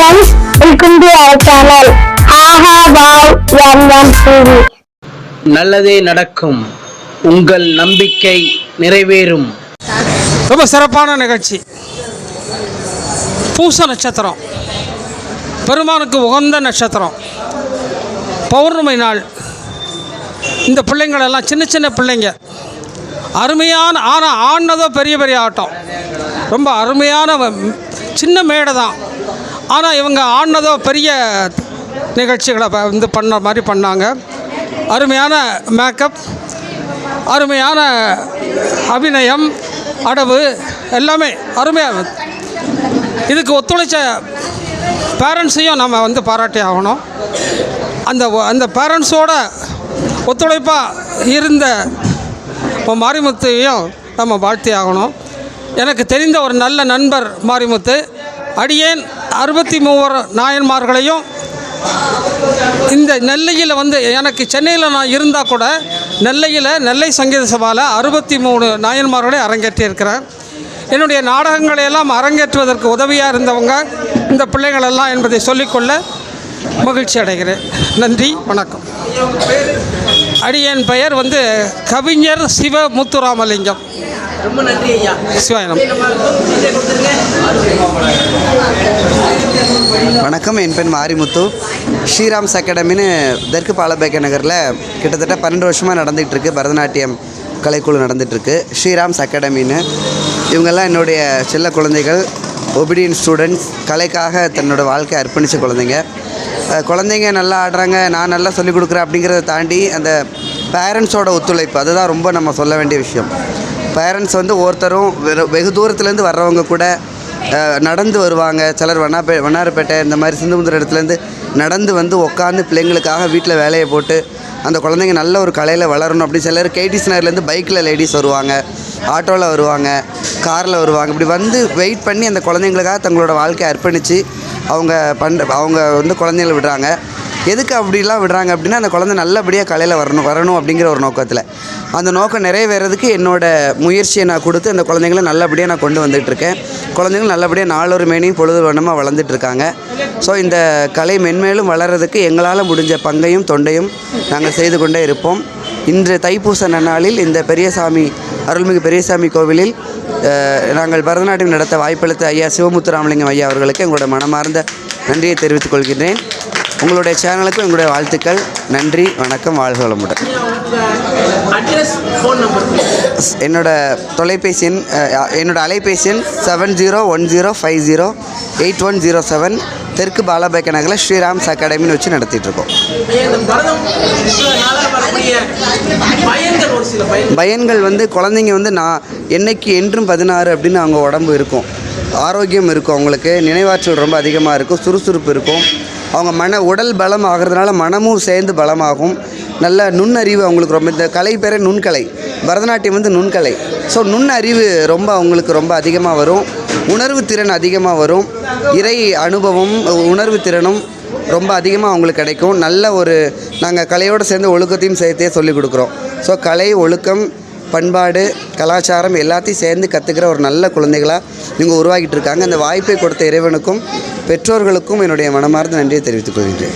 friends, welcome to our channel. Aha wow TV. நல்லதே நடக்கும், உங்கள் நம்பிக்கை நிறைவேறும். ரொம்ப சிறப்பான நிகழ்ச்சி. பூச நட்சத்திரம் பெருமானுக்கு உகந்த நட்சத்திரம். பௌர்ணமி நாள். இந்த பிள்ளைங்களெல்லாம் சின்ன சின்ன பிள்ளைங்க, அருமையான ஆனால் ஆடினதோ பெரிய பெரிய ஆட்டம். ரொம்ப அருமையான சின்ன மேடை தான், ஆனால் இவங்க ஆடினதோ பெரிய நிகழ்ச்சிகளை பண்ண மாதிரி பண்ணாங்க. அருமையான மேக்கப், அருமையான அபிநயம், அடவு எல்லாமே அருமையாக. இதுக்கு ஒத்துழைச்ச பேரண்ட்ஸையும் நம்ம பாராட்டி ஆகணும். அந்த பேரண்ட்ஸோட ஒத்துழைப்பாக இருந்த மாரிமுத்தையும் நம்ம வாழ்த்தி ஆகணும். எனக்கு தெரிந்த ஒரு நல்ல நண்பர் மாரிமுத்து. அடியேன் 63 நாயன்மார்களையும் இந்த நெல்லையில் எனக்கு சென்னையில் நான் இருந்தால் கூட நெல்லை சங்கீத சபாவில் 63 நாயன்மார்களை அரங்கேற்றியிருக்கிறேன். என்னுடைய நாடகங்களையெல்லாம் அரங்கேற்றுவதற்கு உதவியாக இருந்தவங்க இந்த பிள்ளைகளெல்லாம் என்பதை சொல்லிக்கொள்ள மகிழ்ச்சி அடைகிறேன். நன்றி, வணக்கம். அடியேன் பெயர் கவிஞர் சிவ முத்துராமலிங்கம். ரொம்ப நன்றி ஐயா. சிவாயனம். வணக்கம், என் பெண் மாரிமுத்து. ஸ்ரீராம்ஸ் அகாடமின்னு தெற்கு பாலபேக்க நகரில் கிட்டத்தட்ட 12 வருஷமாக நடந்துகிட்ருக்கு. பரதநாட்டியம் கலைக்குழு நடந்துகிட்ருக்கு, ஸ்ரீராம்ஸ் அகாடமின்னு. இவங்கெல்லாம் என்னுடைய செல்ல குழந்தைகள், ஒபீடியன்ட் ஸ்டூடெண்ட்ஸ், கலைக்காக தன்னோட வாழ்க்கையை அர்ப்பணித்த குழந்தைங்க நல்லா ஆடுறாங்க, நான் நல்லா சொல்லிக் கொடுக்குறேன் அப்படிங்கிறத தாண்டி அந்த பேரண்ட்ஸோட ஒத்துழைப்பு, அதுதான் ரொம்ப நம்ம சொல்ல வேண்டிய விஷயம். பேரண்ட்ஸ் ஒவ்வொருத்தரும் வெகு தூரத்துலேருந்து வர்றவங்க கூட நடந்து வருவாங்க. சிலர் வண்ணாரப்பேட்டை இந்த மாதிரி சிந்துமுந்திர இடத்துலேருந்து நடந்து உட்காந்து பிள்ளைங்களுக்காக வீட்டில் வேலையை போட்டு அந்த குழந்தைங்க நல்ல ஒரு கலையில் வளரணும். அப்படி சிலர் கேடிஸ் நகர்லேருந்து பைக்கில் லேடிஸ் வருவாங்க, ஆட்டோவில் வருவாங்க, காரில் வருவாங்க. இப்படி வெயிட் பண்ணி அந்த குழந்தைங்களுக்காக தங்களோட வாழ்க்கையை அர்ப்பணித்து அவங்க குழந்தைங்களை விடுறாங்க. எதுக்கு அப்படிலாம் விடுறாங்க அப்படின்னா, அந்த குழந்தை நல்லபடியாக கலையில் வரணும் அப்படிங்கிற ஒரு நோக்கத்தில். அந்த நோக்கம் நிறைவேறதுக்கு என்னோடய முயற்சியை நான் கொடுத்து அந்த குழந்தைங்களை நல்லபடியாக நான் கொண்டு வந்துட்டுருக்கேன். குழந்தைங்கள் நல்லபடியாக நாளொரு மேனியும் பொழுது வண்ணமாக வளர்ந்துட்டுருக்காங்க. ஸோ இந்த கலை மென்மேலும் வளர்கிறதுக்கு எங்களால் முடிஞ்ச பங்கையும் தொண்டையும் நாங்கள் செய்து கொண்டே இருப்போம். இன்று தைப்பூச நன்னாளில் இந்த பெரியசாமி, அருள்மிகு பெரியசாமி கோவிலில் நாங்கள் பரதநாட்டியம் நடத்த வாய்ப்பளித்த ஐயா சிவமுத்துராமலிங்கம் ஐயா அவர்களுக்கு எங்களோட மனமார்ந்த நன்றியை தெரிவித்துக் கொள்கிறேன். உங்களுடைய சேனலுக்கும் எங்களுடைய வாழ்த்துக்கள். நன்றி, வணக்கம், வாழ்க வளமுடன். என்னோட தொலைபேசி எண், என்னோட அலைபேசி எண் 7010508107, தெற்கு பாலபேக்க நகரில் ஸ்ரீராம்ஸ் அகாடமின்னு வச்சு நடத்திட்டுருக்கோம். பயன்கள் குழந்தைங்க நான் என்னைக்கு என்றும் 16 அப்படின்னு அவங்க உடம்பு இருக்கும், ஆரோக்கியம் இருக்கும், அவங்களுக்கு நினைவாற்றல் ரொம்ப அதிகமாக இருக்கும், சுறுசுறுப்பு இருக்கும், அவங்க உடல் பலம் ஆகிறதுனால மனமும் சேர்ந்து பலமாகும். நல்ல நுண்ணறிவு அவங்களுக்கு ரொம்ப, இந்த கலை பேரே நுண்கலை, பரதநாட்டியம் நுண்கலை. ஸோ நுண்ணறிவு ரொம்ப அவங்களுக்கு ரொம்ப அதிகமாக வரும், உணர்வு திறன் அதிகமாக வரும், இறை அனுபவம் உணர்வு திறனும் ரொம்ப அதிகமாக அவங்களுக்கு கிடைக்கும். நல்ல ஒரு நாங்கள் கலையோடு சேர்ந்து ஒழுக்கத்தையும் சேர்த்தே சொல்லிக் கொடுக்குறோம். ஸோ கலை, ஒழுக்கம், பண்பாடு, கலாச்சாரம் எல்லாத்தையும் சேர்ந்து கற்றுக்கிற ஒரு நல்ல குழந்தைகளாக நீங்கள் உருவாக்கிட்டு இருக்காங்க. அந்த வாய்ப்பை கொடுத்த இறைவனுக்கும் பெற்றோர்களுக்கும் என்னுடைய மனமார்ந்த நன்றியை தெரிவித்துக் கொள்கிறேன்.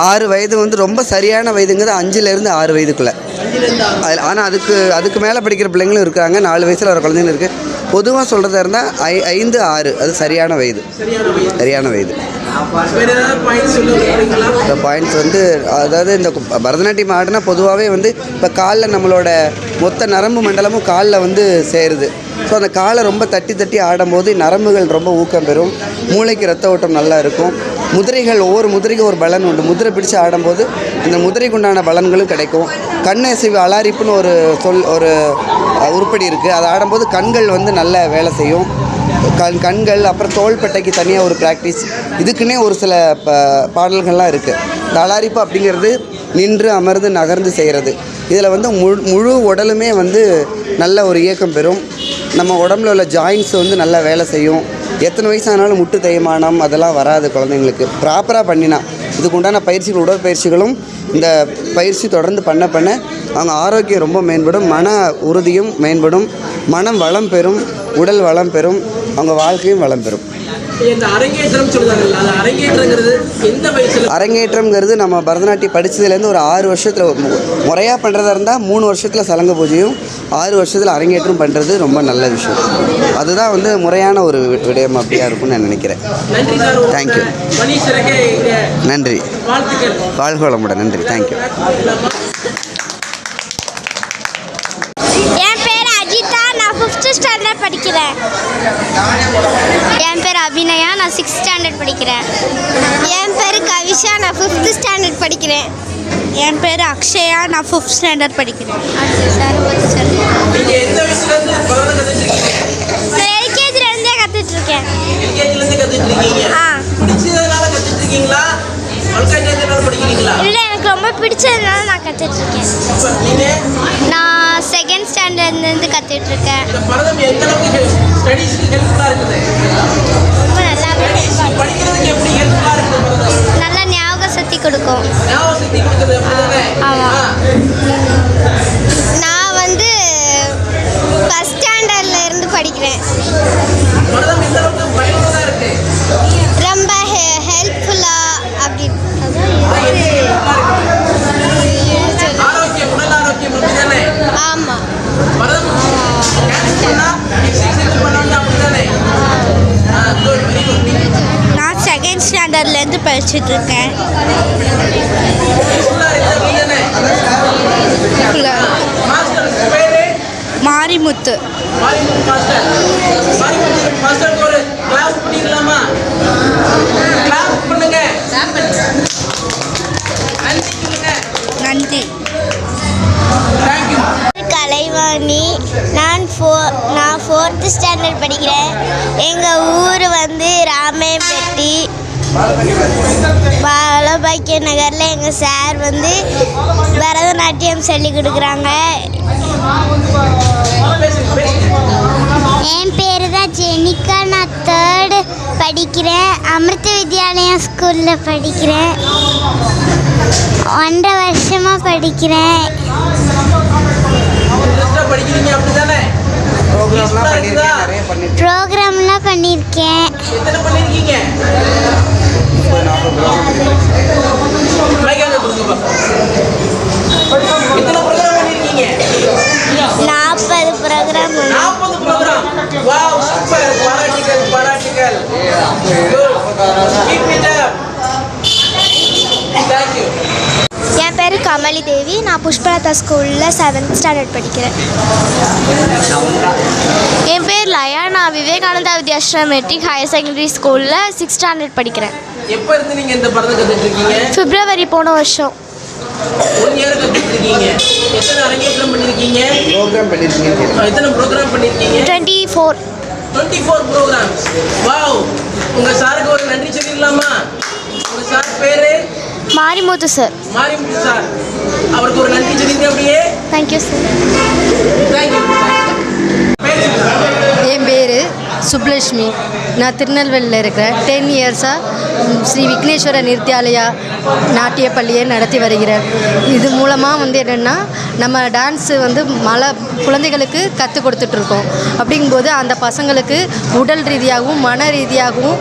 6 வயது ரொம்ப சரியான வயதுங்கிறது 5லேருந்து 6 வயதுக்குள்ளே. ஆனால் அதுக்கு மேலே படிக்கிற பிள்ளைங்களும் இருக்காங்க, 4 வயசில் வர குழந்தைங்களும் இருக்குது. பொதுவாக சொல்கிறதா இருந்தால் 5, 6 அது சரியான வயது. இந்த பாயிண்ட்ஸ் அதாவது இந்த பரதநாட்டியம் ஆடினா பொதுவாகவே இப்போ காலில் நம்மளோட மொத்த நரம்பு மண்டலமும் காலில் சேருது. ஸோ அந்த காலை ரொம்ப தட்டி ஆடும்போது நரம்புகள் ரொம்ப ஊக்கம் பெறும், மூளைக்கு ரத்த ஓட்டம் நல்லா இருக்கும். முதிரைகள், ஒவ்வொரு முதிரைக்கும் ஒரு பலன் உண்டு. முதிரை பிடிச்சு ஆடும்போது அந்த முதிரைக்கு உண்டான பலன்களும் கிடைக்கும். கண்ணசைவு அலாரிப்புன்னு ஒரு உருப்படி இருக்குது, அதை ஆடும்போது கண்கள் நல்ல வேலை செய்யும். கண்கள், அப்புறம் தோள்பட்டைக்கு தனியாக ஒரு ப்ராக்டிஸ், இதுக்குன்னே ஒரு சில பாடல்கள்லாம் இருக்குது. இந்த அலாரிப்பு அப்படிங்கிறது நின்று அமர்ந்து நகர்ந்து செய்கிறது. இதில் முழு உடலுமே நல்ல ஒரு இயக்கம் பெறும். நம்ம உடம்புல உள்ள ஜாயின்ஸ் நல்லா வேலை செய்யும். எத்தனை வயசானாலும் முட்டு தேய்மானம் அதெல்லாம் வராது குழந்தைங்களுக்கு, ப்ராப்பராக பண்ணினா. இதுக்கு உண்டான பயிற்சிகள், உடற்பயிற்சிகளும் இந்த பயிற்சி தொடர்ந்து பண்ண அவங்க ஆரோக்கியம் ரொம்ப மேம்படும், மன உறுதியும் மேம்படும், மனம் வளம் பெறும், உடல் வளம் பெறும். அவங்க வாழ்க்கையும் வளம் பெறும். இந்த அரங்கேற்றம் சொல்லுவாங்கல்ல, அது அரங்கேற்றங்கிறது எந்த வயசுல? அரங்கேற்றம்ங்கிறது நம்ம பரதநாட்டியம் படித்ததுலேருந்து ஒரு 6 வருஷத்தில் முறையாக பண்ணுறதா இருந்தால் 3 வருஷத்தில் சலங்க பூஜையும் 6 வருஷத்தில் அரங்கேற்றம் பண்ணுறது ரொம்ப நல்ல விஷயம். அதுதான் வந்து முறையான ஒரு விடயம் அப்படியா இருக்கும்னு நான் நினைக்கிறேன். நன்றி சார். தேங்க்யூ. பணி சிறக்க நன்றி. வாழ்த்துக்கள். வாழ்க வளமுடன். நன்றி. தேங்க்யூ. என் பேர் அஜிதா, நான் 5th ஸ்டாண்டர்ட் படிக்கிறேன். என் பேர் அபிநயா, நான் 6th ஸ்டாண்டர்ட் படிக்கிறேன். என் பேர் கவிஷா, நான் 5th ஸ்டாண்டர்ட் படிக்கிறேன். என் பேர் அக்ஷயா, நான் 5th ஸ்டாண்டர்ட் படிக்கிறேன். நீங்க எந்த வயசுல இருந்து பரதம் கத்துட்டு இருக்கீங்க? நான் எல்கேஜிலேருந்தே கற்றுட்டு இருக்கேன். எல்கேஜில இருந்து கத்துட்டு இருக்கீங்க? பிடிச்சதுனால கத்துட்டு இருக்கீங்களா? வல்காட்டியத்தினால படிக்கிறீங்களா? இல்லை, எனக்கு ரொம்ப பிடிச்சதுனால நான் கற்றுட்டு இருக்கேன். நீங்க நான் 2nd ஸ்டாண்டர்ட்லேருந்து கற்றுட்டு இருக்கேன். இந்த பரதம் எந்த அளவுக்கு ஸ்டடீஸ்க்கு ஹெல்ப்ஃபுல்லா இருக்குது? ரொம்ப நல்லாவே படிக்கிறதுக்கு எப்படி ஹெல்ப்ஃபுல்லா இருக்குது பரதம்? நல்ல ஞாபக சக்தி கொடுக்கும். ஞாபக சக்தி கொடுக்குது அப்படிதானே? ஆமாம். நான் வந்து 1st ஸ்டாண்டர்ட்ல இருந்து படிக்கிறேன். பரதம் எந்த அளவுக்கு பயனுள்ளதா இருக்கு? ரொம்ப ஹெல்ப்ஃபுல்லா அப்படி ஆரோக்கியம், உடல் ஆரோக்கியம் அப்படிதானே? ஆமாம். பரதம் டான்ஸ் பண்ணா எக்ஸசைஸ் பண்ணணும் அப்படிதானே? Good, very good. நான் 2nd ஸ்டாண்டர்ட்லேருந்து படிச்சுட்டு இருக்கேன். யூஸ்ஃபுல்லா இருக்குது அப்படிதானே? மாஸ்டர் பேரு மாரிமுத்து. மாரிமுத்து மாஸ்டர். மாரிமுத்து மாஸ்டருக்கு ஒரு கிளாஸ் பண்ணிடலாமா? கிளாஸ் பண்ணுங்க. நன்றி சொல்லுங்க. நன்றி. தேங்க்யூ. கலைவாணி, நான் 4th ஸ்டாண்டர்ட் படிக்கிறேன். எங்கள் ஊர் வந்து ராமேம்பட்டி, பாலபாக்கிய நகரில். எங்கள் சார் வந்து பரதநாட்டியம் சொல்லி கொடுக்குறாங்க. என் பேர் தான் ஜெனிகா, நான் 3rd படிக்கிறேன். அமிர்த வித்யாலயம் ஸ்கூலில் படிக்கிறேன். 1.5 வருஷமாக படிக்கிறேன். இன்ட்ரெஸ்டா படிக்கிறீங்க அப்படிதானே? ப்ரோக்ராம்லாம் பண்ணியிருக்கேன், நிறைய பண்ணியிருக்கேன். ப்ரோக்ராம்லாம் பண்ணியிருக்கேன். எத்தனை பண்ணிருக்கீங்க? மைக்காக கொடுங்க பாப்பா. எத்தனை ப்ரோக்ராம் பண்ணிருக்கீங்க? 40 ப்ரோக்ராம். 40 ப்ரோக்ராம். Wow, super. பாராட்டுகள், பாராட்டுகள். Keep it up. Thank you. என் பேர் கமலி தேவி, நான் புஷ்பலதா ஸ்கூலில் 7th ஸ்டாண்டர்ட் படிக்கிறேன். என் பேர் லயா, நான் Vivekananda Vidyashram matric higher secondary ஸ்கூலில் 6th ஸ்டாண்டர்ட் படிக்கிறேன். எப்ப இருந்து நீங்க இந்த பரதம் கத்துட்டு இருக்கீங்க? பிப்ரவரி போன வருஷம். 1 இயர் கத்துட்டு இருக்கீங்க. எத்தனை அரங்கேற்றம் பண்ணிருக்கீங்க? ப்ரோக்ராம் பண்ணியிருக்கீங்க. எத்தனை ப்ரோக்ராம் பண்ணிருக்கீங்க? 24 ப்ரோக்ராம்ஸ். வாவ். உங்க சாருக்கு ஒரு நன்றி சொல்லிடலாமா? உங்க சார் பேரு? மாரிமுத்து சார். மாரிமுத்து சார். அவருக்கு ஒரு நன்றி சொல்லிங்க அப்படியே. Thank you sir. தேங்க்யூ. என் பேர் சுப்லட்சுமி, நான் திருநெல்வேலியில் இருக்கிறேன். 10 இயர்ஸாக ஸ்ரீ விக்னேஸ்வர நிருத்யாலயா நாட்டிய பள்ளியை நடத்தி வருகிறேன். இது மூலமாக வந்து என்னென்னா நம்ம டான்ஸு வந்து குழந்தைகளுக்கு கற்றுக் கொடுத்துட்ருக்கோம். அப்படிங்கும்போது அந்த பசங்களுக்கு உடல் ரீதியாகவும் மன ரீதியாகவும்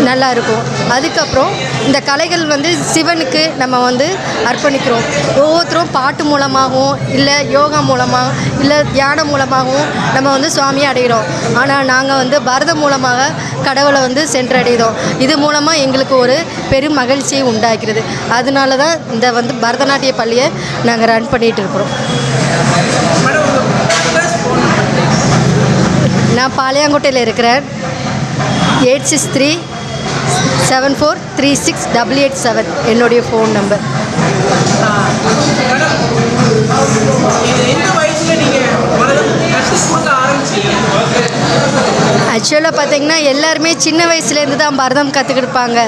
நல்லா இருக்கும். அதுக்கப்புறம் இந்த கலைகள் வந்து சிவனுக்கு நம்ம வந்து அர்ப்பணிக்கிறோம். ஒவ்வொருத்தரும் பாட்டு மூலமாகவும் இல்லை யோகா மூலமாக இல்லை தியானம் மூலமாகவும் நம்ம வந்து சுவாமியை அடைகிறோம். ஆனால் நாங்கள் வந்து பரதம் மூலமாக கடவுளை வந்து சென்றடைகிறோம். இது மூலமாக எங்களுக்கு ஒரு பெரும் மகிழ்ச்சியை உண்டாக்கிறது. அதனால தான் இந்த வந்து பரதநாட்டிய பள்ளியை நாங்கள் ரன் பண்ணிகிட்டு இருக்கிறோம். நான் பாளையங்கோட்டையில் இருக்கிறேன். 8637436887 என்னுடைய ஃபோன் நம்பர். ஆக்சுவலாக பார்த்தீங்கன்னா எல்லாருமே சின்ன வயசுலேருந்து தான் பரதம் கற்றுக்கிடுப்பாங்க.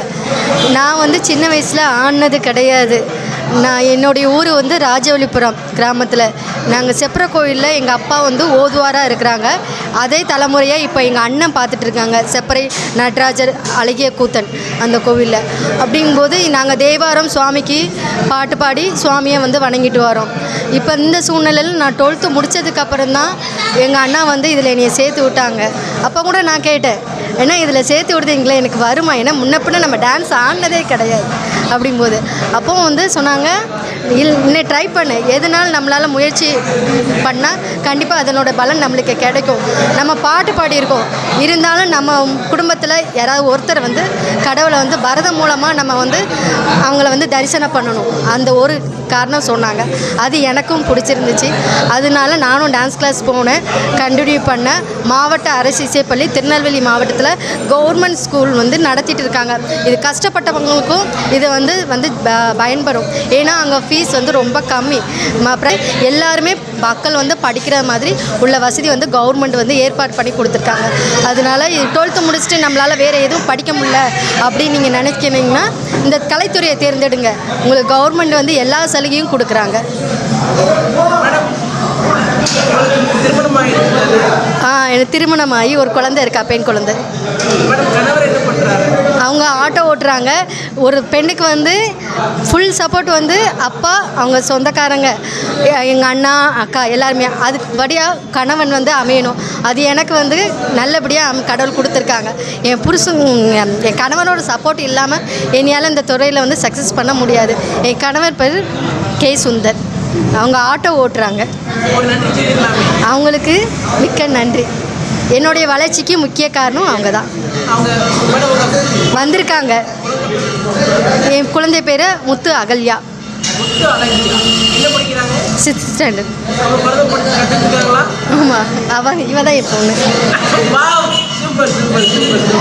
நான் வந்து சின்ன வயசில் ஆடினது கிடையாது. என்னுடைய ஊர் வந்து ராஜவல்லிபுரம் கிராமத்தில். நாங்கள் செப்பர கோயிலில் எங்கள் அப்பா வந்து ஓதுவாராக இருக்கிறாங்க. அதே தலைமுறையை இப்போ எங்கள் அண்ணன் பார்த்துட்ருக்காங்க. செப்பரை நடராஜர் அழகிய கூத்தன் அந்த கோவிலில். அப்படிங்கும்போது நாங்கள் தேவாரம் சுவாமிக்கு பாட்டு பாடி சுவாமியை வந்து வணங்கிட்டு வரோம். இப்போ இந்த சூழ்நிலையில் நான் 12th முடித்ததுக்கப்புறம் தான் எங்கள் அண்ணா வந்து இதில் என்னையை சேர்த்து விட்டாங்க. அப்போ கூட நான் கேட்டேன், ஏன்னா இதில் சேர்த்து விடுறீங்களே எனக்கு வருமா, ஏன்னா முன்ன பின்ன நம்ம டான்ஸ் ஆடினதே கிடையாது அப்படிங்கும்போது. அப்போவும் வந்து சொன்னாங்க, இன்னும் ட்ரை பண்ணு, எதுனாலும் நம்மளால் முயற்சி பண்ணால் கண்டிப்பாக அதனோட பலன் நம்மளுக்கு கிடைக்கும். நம்ம பாட்டு பாடியிருக்கோம், இருந்தாலும் நம்ம குடும்பத்தில் யாராவது ஒருத்தர் வந்து கடவுளை வந்து பரதம் மூலமாக நம்ம வந்து அவங்கள வந்து தரிசனம் பண்ணணும், அந்த ஒரு காரணம் சொன்னாங்க. அது எனக்கும் பிடிச்சிருந்துச்சு. அதனால நானும் டான்ஸ் கிளாஸ் போனேன், கண்டினியூ பண்ணேன். மாவட்ட அரசு இசைப்பள்ளி திருநெல்வேலி மாவட்டத்தில் கவர்மெண்ட் ஸ்கூல் வந்து நடத்திட்டு இருக்காங்க. இது கஷ்டப்பட்டவங்களுக்கும் இது வந்து பயன்படும். ஏன்னா அங்கே ஃபீஸ் வந்து ரொம்ப கம்மி. அப்புறம் எல்லாருமே மக்கள் வந்து படிக்கிற மாதிரி உள்ள வசதி வந்து கவர்மெண்ட் வந்து ஏற்பாடு பண்ணி கொடுத்துருக்காங்க. அதனால 12th முடிச்சுட்டு நம்மளால் வேறு எதுவும் படிக்க முடியல அப்படின்னு நீங்கள் நினைக்கிறீங்கன்னா இந்த கலைத்துறையை தேர்ந்தெடுங்க. உங்களுக்கு கவர்மெண்ட் வந்து எல்லா சலுகையும் கொடுக்குறாங்க. எனக்கு திருமணமாகி ஒரு குழந்தை இருக்கா, பெண் குழந்தை. அவங்க ஆட்டோ ஓட்டுறாங்க. ஒரு பெண்ணுக்கு வந்து ஃபுல் சப்போர்ட் வந்து அப்பா, அவங்க சொந்தக்காரங்க, எங்கள் அண்ணா அக்கா எல்லாருமே. அதுபடியாக கணவன் வந்து அமையணும். அது எனக்கு வந்து நல்லபடியாக கடவுள் கொடுத்துருக்காங்க. என் புருஷன் என் கணவனோட சப்போர்ட் இல்லாமல் என்னையால் இந்த துறையில் வந்து சக்ஸஸ் பண்ண முடியாது. என் கணவர் பேர் கே. சுந்தர். அவங்க ஆட்டோ ஓட்டுறாங்க. அவங்களுக்கு மிக்க நன்றி. என்னுடைய வளர்ச்சிக்கு முக்கிய காரணம் அவங்க தான். வந்திருக்காங்க. என் குழந்தை பேர் முத்து அகல்யா, 6th ஸ்டாண்டர்ட். ஆமாம், இவ தான் என் பொண்ணு.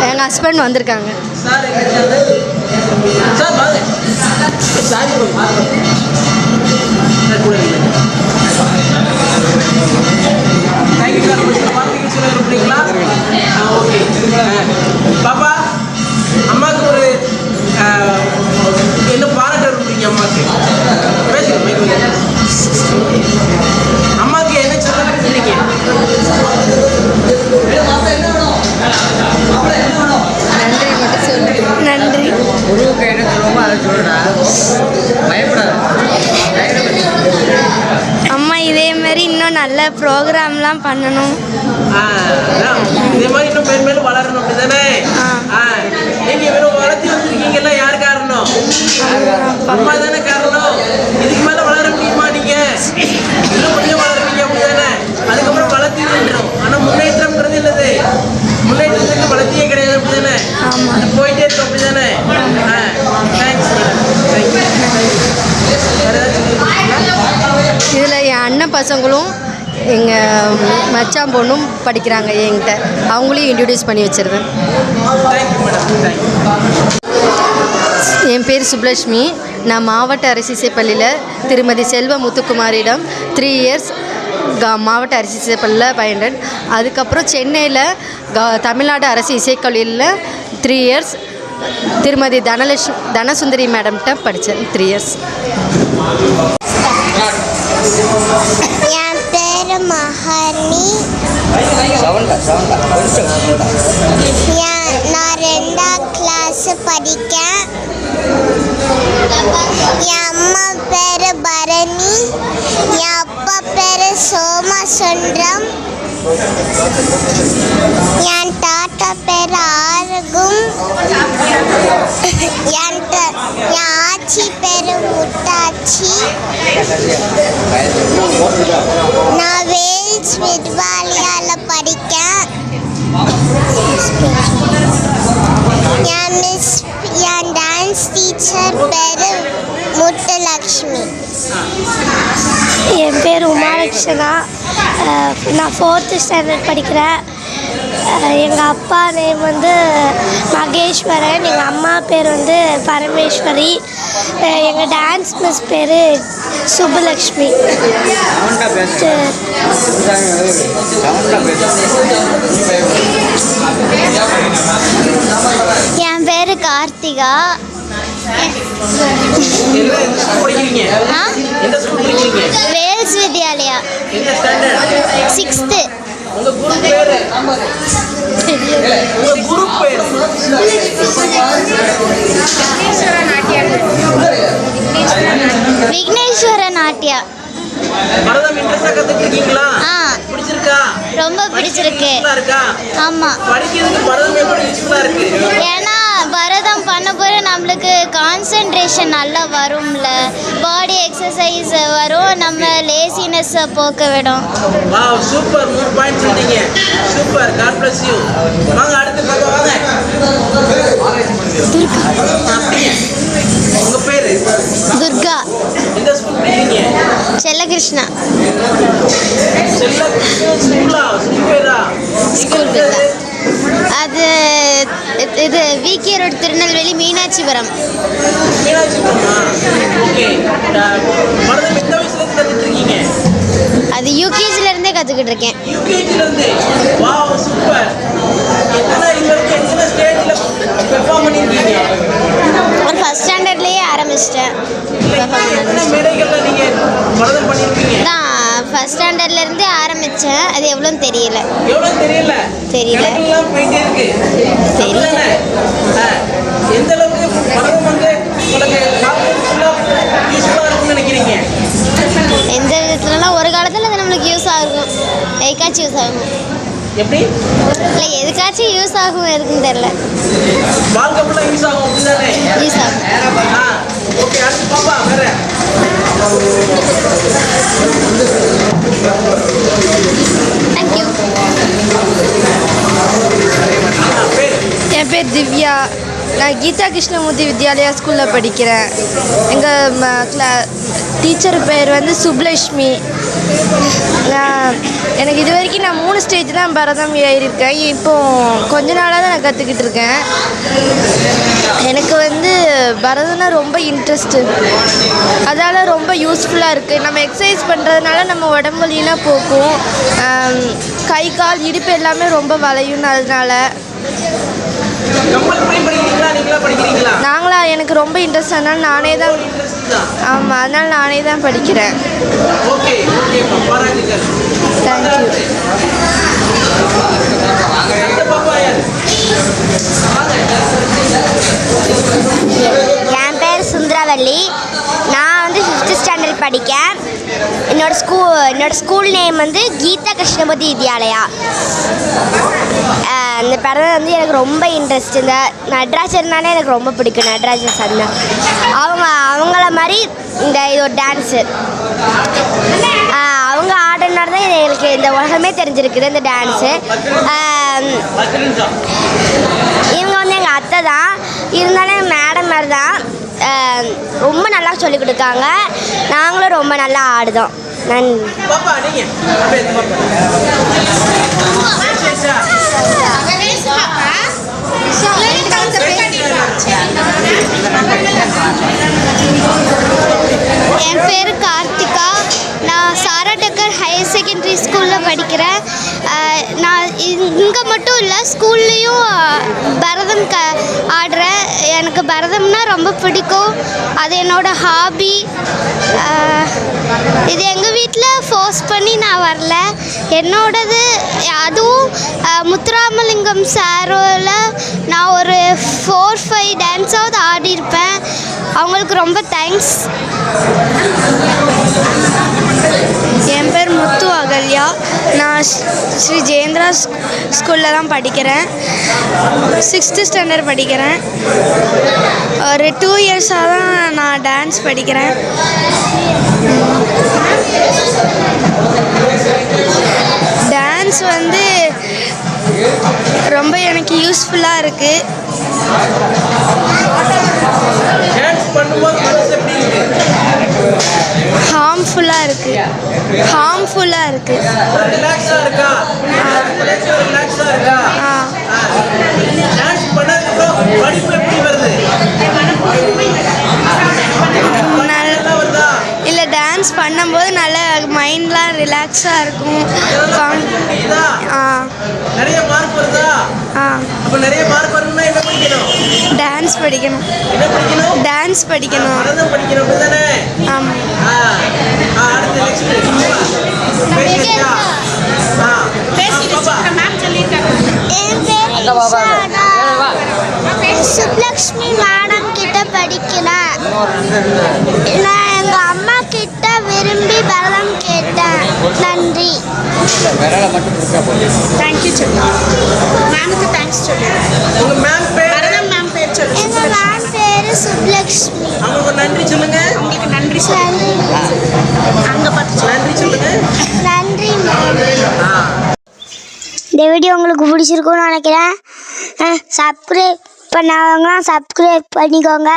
எங்கள் ஹஸ்பண்ட் வந்திருக்காங்க. பாப்பா, அம்மாவுக்கு ஒரு என்ன பாராட்ட விரும்புறீங்க? அம்மாவுக்கு பேசுங்க. அம்மாவுக்கு என்ன சொல்ல விரும்புறீங்க? நன்றி மட்டும் சொல்லுங்க. நன்றி. குருவுக்கு என்ன சொல்லுவோமோ அதை சொல்லுடா, பயப்படாது. அம்மா இதே மாதிரி இன்னும் நல்ல ப்ரோக்ராம்லாம் பண்ணணும். இதே மாதிரி இன்னும் மேலும் வளரணும், அப்படிதானே? நீங்க இவ்வளவு வளர்த்தி வந்திருக்கீங்கன்னா யார் காரணம்? அம்மா தானே காரணம். இதுக்கு மேல வளர முடியுமா? நீங்க இன்னும் கொஞ்சம் வளருவீங்க, அப்படிதானே? அதுக்கப்புறம் வளர்த்தி நின்றோம். ஆனா முன்னேற்றம்ன்றது இல்லது, முன்னேற்றத்துக்கு வளர்த்தியே கிடையாது, அப்படிதானே? அது போயிட்டே இருக்கும், அப்படிதானே? தேங்க்ஸ். இதில் என் அண்ணன் பசங்களும் எங்கள் மச்சான் பொண்ணும் படிக்கிறாங்க என்கிட்ட. அவங்களையும் இன்ட்ரடியூஸ் பண்ணி வச்சுருவேன். என் பேர் சுப்லட்சுமி. நான் மாவட்ட அரசு இசைப்பள்ளியில் திருமதி செல்வ முத்துக்குமாரிடம் 3 இயர்ஸ் மாவட்ட அரசு இசைப்பள்ளியில் பயின்றேன். அதுக்கப்புறம் சென்னையில் தமிழ்நாடு அரசு இசைக்கல்லூரியில் 3 இயர்ஸ் திருமதி தனசுந்தரி மேடம்கிட்ட படித்தேன். 3 இயர்ஸ். என் பேர் மஹர்னி. நான் 2ஆம் கிளாஸ் படிக்கேன். என் அம்மா பேர் பரணி. என் அப்பா பேர் சோமசுந்தரம். என் தாத்தா பேர் ஆறுகும். என் ஆச்சி பேர் முத்தாச்சி. நான் வேல்ஸ் வித்வாலியாவில் படிக்கேன். என் டான்ஸ் டீச்சர் பேர் முத்துலக்ஷ்மி. என் பேர் உமாலக்ஷனா. நான் 4th ஸ்டாண்டர்ட் படிக்கிறேன். எங்கள் அப்பா நேம் வந்து மகேஸ்வரன். எங்கள் அம்மா பேர் வந்து பரமேஸ்வரி. எங்கள் டான்ஸ் மிஸ் பேர் சுப்புலக்ஷ்மி. என் பேர் கார்த்திகா. Wales Vidyalaya 6th. உங்க குரு பேரு? உங்க குரு பேரு? விக்னேஸ்வர நாட்டியா. பரதம் இன்ட்ரெஸ்டா கத்துட்டு இருக்கீங்களா? பிடிச்சிருக்கா? ரொம்ப பிடிச்சிருக்கு. நல்லா இருக்கா? ஆமா. படிக்கிறதுக்கு பரதம் எப்படி யூஸ்ஃபுல்லா இருக்கு? ஏன்னா பரதம் பண்ண போற நம்மளுக்கு கான்சென்ட்ரேஷன் நல்லா வரும்ல, பாடி எக்ஸசைஸ் வரும், நம்ம லேசினஸை போக்க விடும். வாவ் சூப்பர், 3 பாயிண்ட் சொன்னீங்க. Super, God bless you. வாங்க அடுத்து பாப்பா வாங்க. அப்படியே. உங்க பேரு? துர்கா. எந்த ஸ்கூல் படிக்கிறீங்க? செல்லகிருஷ்ணா ஸ்கூலா? ஸ்கூல் பேரா? ஸ்கூல் பேர் அது இது விகே ரோட் திருநெல்வேலி மீனாட்சிபுரம். மீனாட்சிபுரமா? ஓகே. பரதம் எந்த வயசுல இருந்து கத்துட்டு இருக்கீங்க? அது யூகேஜில இருந்தே கத்துக்கிட்டு இருக்கேன். யூகேஜில இருந்து? Wow super. எத்தனை ஸ்டேஜ்ல பெர்ஃபார்ம் பண்ணிருக்கீங்க? ஒரு ஃபர்ஸ்ட் ஸ்டாண்டர்ட்லயே ஆரம்பிச்சிட்டேன். எத்தனை மேடைகள்ல நீங்க பரதம் பண்ணிருக்கீங்க? நான் ஃபர்ஸ்ட் ஸ்டாண்டர்ட்ல இருந்தே ஆரம்பிச்சேன். அது எவ்வளோன்னு தெரியல. எவ்வளவு தெரியல? கணக்கெல்லாம் போயிட்டே இருக்கு. தெரியல. எந்த அளவுக்கு பரதம் வந்து உங்களுக்கு கான்ஃபிடன்ஸ்ஃபுல்லா யூஸ்ஃபுல்லா இருக்கும்னு நினைக்கிறீங்க? எந்த விதத்துலலாம் ஒரு காலத்தில் அது நம்மளுக்கு யூஸ் ஆகும், எதுக்காச்சும் யூஸ் ஆகும். எப்படி? இல்லை எதுக்காச்சும் யூஸ் ஆகும், எதுக்குன்னு தெரில. வாழ்க்கை ஃபுல்லா யூஸ் ஆகும் அப்படிதானே? யூஸ் ஆகும். ஓகே அடுத்து பாப்பா வேற. தேங்க்யூ. என் பேர் திவ்யா. நான் கீதா கிருஷ்ணமூர்த்தி வித்யாலயா ஸ்கூலில் படிக்கிறேன். எங்கள் டீச்சர் பேர் வந்து சுப்லட்சுமி. எனக்கு இது வரைக்கும் நான் 3 ஸ்டேஜ் தான் பரதம் ஏறியிருக்கேன். இப்போது கொஞ்ச நாளாக தான் நான் கற்றுக்கிட்டு இருக்கேன். எனக்கு வந்து பரதம்னா ரொம்ப இன்ட்ரெஸ்ட்டு, அதால் ரொம்ப யூஸ்ஃபுல்லாக இருக்குது. நம்ம எக்ஸசைஸ் பண்ணுறதுனால நம்ம உடம்பு வலியெல்லாம் போக்கும், கை கால் இடுப்பு எல்லாமே ரொம்ப வளையும். அதனால நாங்களா எனக்கு ரொம்ப இன்ட்ரெஸ்ட், அதனால் நானே தான். ஆமாம், அதனால் நானே தான் படிக்கிறேன். தேங்க்யூ. என் பேர் சுந்தரவல்லி. நான் வந்து 5th ஸ்டாண்டர்ட் படிக்கேன். என்னோட ஸ்கூல் நேம் வந்து கீதா கிருஷ்ணமூர்த்தி வித்யாலயா. அந்த படம் வந்து எனக்கு ரொம்ப இன்ட்ரெஸ்ட். இந்த நடராஜர்னாலே எனக்கு ரொம்ப பிடிக்கும். நடராஜர் சார் அவங்கள மாதிரி இது ஒரு டான்ஸு. அவங்க ஆடினால தான் எனக்கு இந்த உலகமே தெரிஞ்சிருக்குது இந்த டான்ஸு. இவங்க வந்து எங்கள் அத்தை தான், இருந்தாலும் மேடம் மாதிரி தான். ரொம்ப நல்லா சொல்லிக் கொடுக்காங்க. நாங்களும் ரொம்ப நல்லா ஆடுதோம். என் பேர் கார்த்திகா. நான் சாரா டக்கர் ஹையர் செகண்டரி ஸ்கூலில் படிக்கிறேன். நான் இங்கே மட்டும் இல்லை, ஸ்கூல்லேயும் பரதம் ஆடுறேன். எனக்கு பரதம்னா ரொம்ப பிடிக்கும். அது என்னோடய ஹாபி. இது எங்கள் வீட்டில் ஃபோர்ஸ் பண்ணி நான் வரல, என்னோடது. அதுவும் முத்துராமலிங்கம் சாரோவில் நான் ஒரு 4-5 டான்ஸாவது ஆடியிருப்பேன். அவங்களுக்கு ரொம்ப தேங்க்ஸ். என் பேர் முத்து அகல்யா. நான் ஸ்ரீ ஜெயேந்திரா ஸ்கூலில் தான் படிக்கிறேன். 6th ஸ்டாண்டர்ட் படிக்கிறேன். ஒரு 2 இயர்ஸாக தான் நான் டான்ஸ் படிக்கிறேன். டான்ஸ் வந்து ரொம்ப எனக்கு யூஸ்ஃபுல்லாக இருக்குது. ஹார்ம்ஃபுல்லாக இருக்குது. இல்லை, டான்ஸ் பண்ணும்போது நல்ல மைண்ட்லாம் ரிலாக்ஸாக இருக்கும். டான்ஸ் படிக்கணும். ஆமாம். பேசியா? பாப்பா. என் பேர் இஷானா. சுப்லக்ஷ்மி மேடம் கிட்ட படிக்கிறேன். நான் எங்கள் அம்மா கிட்ட விரும்பி பரதம் கேட்டேன். நன்றி. தேங்க்யூ சொல்லு மேமுக்கு தேங்க்ஸ் சொல்லு உங்க மேம் பேர்? பரதம் மேம் பேர் சொல்லு எங்கள் மேம் பேர் சுப்லக்ஷ்மி. அவங்களுக்கு நன்றி சொல்லுங்க. உங்களுக்கு நன்றி சொல்லு அங்கே பார்த்து சொல்லு. நன்றி சொல்லுங்க. நன்றி மேம். ஆ. இந்த வீடியோ உங்களுக்கு பிடிச்சிருக்கும்னு நினைக்கிறேன். சப்ஸ்கிரைப் பண்ணாதவங்களாம் சப்ஸ்கிரைப் பண்ணிக்கோங்க.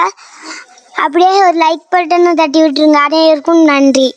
அப்படியே ஒரு லைக் பட்டனை தட்டி விட்டுருங்க. அனைவருக்கும் நன்றி.